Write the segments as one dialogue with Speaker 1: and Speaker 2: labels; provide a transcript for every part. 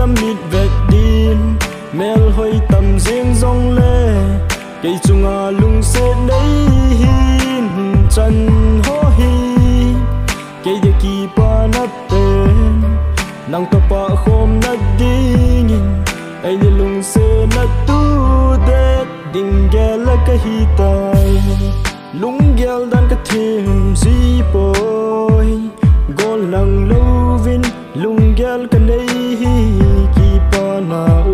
Speaker 1: tâm mít vẹt din mel hoi tâm riêng rong lê cây chung à lung sẽ đấy hin chân ho hi cây de kỳ pa nắp tên nang to pa khom na ding ai ni lung sẽ na tu de ding gel ka hi tai lung gel dan ka thim si poi gol nang lovin lung gel ka nei ki pa na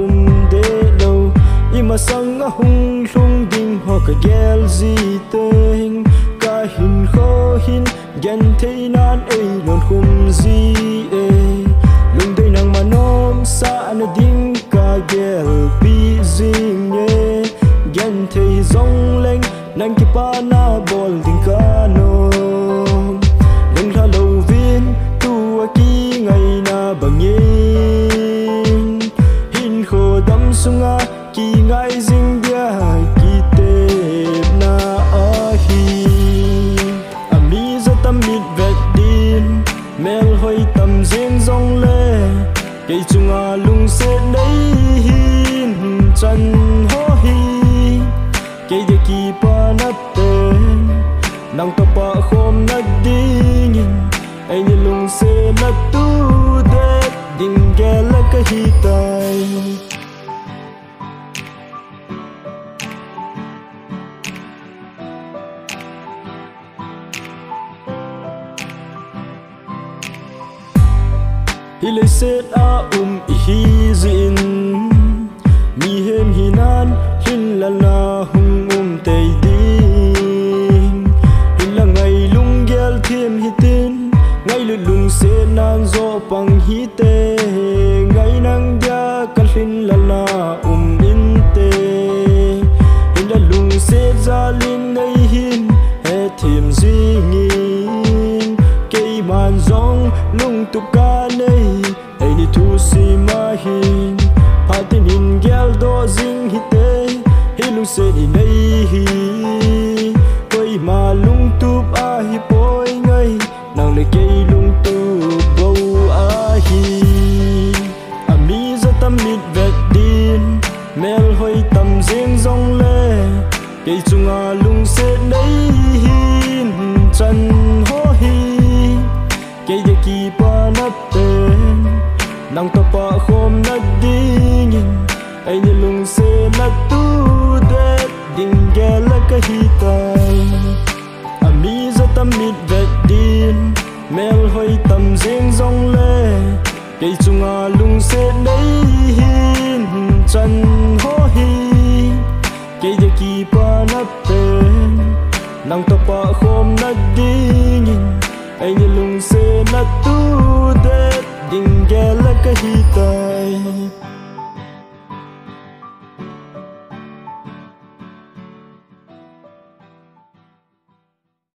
Speaker 1: de lo ima sang a hung lung ding ho ka gel zi teng ka hin kho hin gen thei nan ei lon khum zi e lung dei nang manom sa na ding ka gel pi zing e gen thei zong leng nang ki pa na bol ding ka no lung la lo vin tu a ki ngai na bangin hin kho dam sunga ki ngai zing dia ki te na a hi ami za tam mit vet din mel hoi tam zing zong le cây chung a lung sẽ đấy hin chân ho hi cây de kỳ pa nắp tên nang to pa khom na ding ai ni lung sẽ na tu de ding gel ka hi tai hi le set a hi zin mi hem hinan hin la la hung te ding hin la ngai lung gel thêm hi tin ngai lu lung se nan zo pang hi te ngai nang dia kal hin la la in te hin la lung se za lin nei hin he thêm zingin cây man zong lung tu ka nei ai ni thu si ma hin patin in gel do zing hi te hi lung se ni nei hi koi ma lung tup a hi poi ngai nang le ke lung tu bo a hi ami za tam mit vet din mel hoi tam zing zong le cây chung a lung se nei hin chân ho hi cây de kỳ pa nắp tên nang to pa khom na ding ai ni lung se na tu de ding gel ka hi tai ami za tam mit vet din mel hoi tam zing zong le cây chung a lung se nei hin chân ho hi cây de kỳ pa nắp tên nang to pa khom na ding ai ni lung se na tu de ding gel ka hi tai